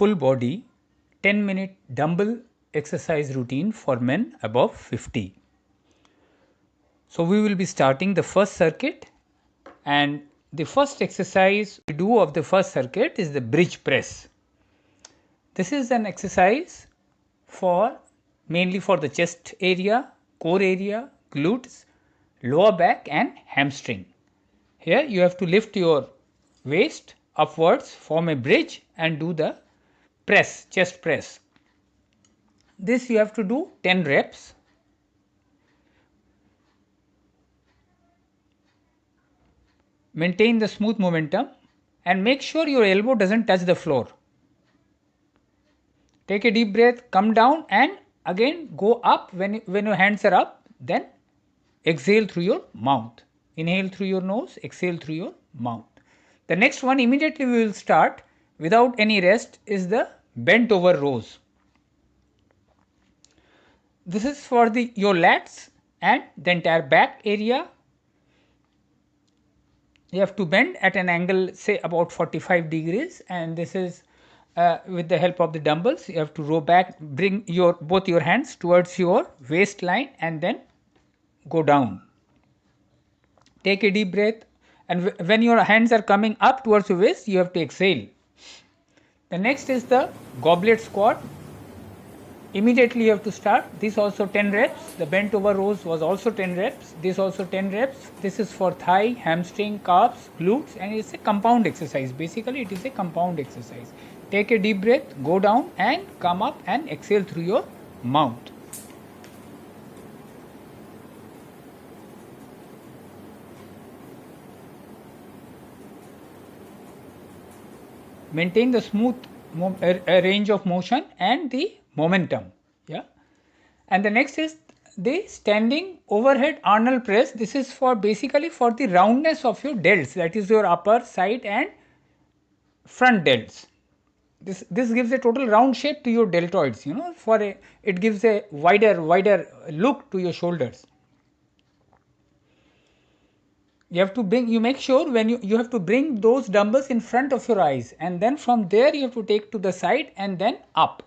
full body 10-minute dumbbell exercise routine for men above 50. So we will be starting the first circuit, and the first exercise we do of the first circuit is the bridge press. This is an exercise for mainly for the chest area, core area, glutes, lower back and hamstring. Here you have to lift your waist upwards, form a bridge and do the press, chest press. This you have to do 10 reps. Maintain the smooth momentum and make sure your elbow doesn't touch the floor. Take a deep breath, come down and again go up when your hands are up, then exhale through your mouth. Inhale through your nose, exhale through your mouth. The next one immediately we will start without any rest is the bent over rows. This is for your lats and the entire back area. You have to bend at an angle say about 45 degrees, and this is with the help of the dumbbells. You have to row back, bring both your hands towards your waistline and then go down. Take a deep breath, and when your hands are coming up towards your waist, you have to exhale. The next is the goblet squat. Immediately you have to start. This also 10 reps. The bent over rows was also 10 reps. This also 10 reps. This is for thigh, hamstring, calves, glutes, and it's a compound exercise. Basically it is a compound exercise. Take a deep breath, go down and come up and exhale through your mouth. Maintain the smooth range of motion and the momentum. And the next is the standing overhead Arnold press. This is for basically for the roundness of your delts, that is your upper, side and front delts. This gives a total round shape to your deltoids, it gives a wider look to your shoulders. You make sure when you have to bring those dumbbells in front of your eyes, and then from there you have to take to the side and then up.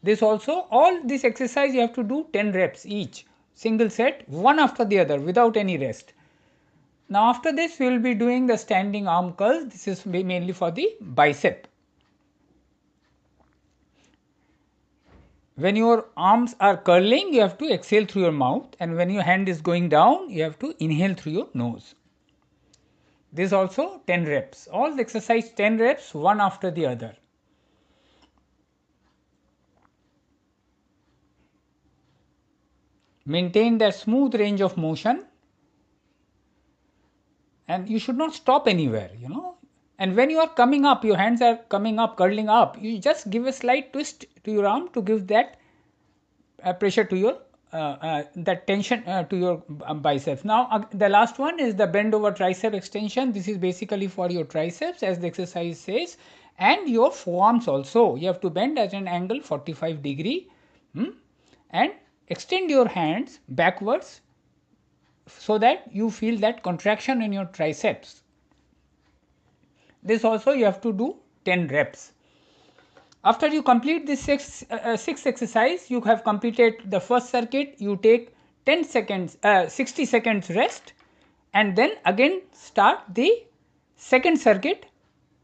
This also, all this exercise you have to do 10 reps each, single set, one after the other without any rest. Now after this we will be doing the standing arm curls. This is mainly for the bicep. When your arms are curling, you have to exhale through your mouth, and when your hand is going down, you have to inhale through your nose. This also 10 reps. All the exercise 10 reps, one after the other. Maintain that smooth range of motion, and you should not stop anywhere, And when you are coming up, your hands are coming up, curling up, you just give a slight twist to your arm to give that pressure to your that tension to your biceps. Now the last one is the bend over tricep extension. This is basically for your triceps, as the exercise says, and your forearms also. You have to bend at an angle 45 degree and extend your hands backwards so that you feel that contraction in your triceps. This also you have to do 10 reps. After you complete this six exercise, you have completed the first circuit. You take 60 seconds rest, and then again start the second circuit,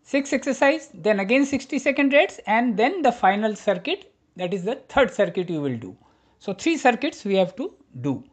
6 exercise, then again 60-second rest, and then the final circuit, that is the third circuit you will do. So 3 circuits we have to do.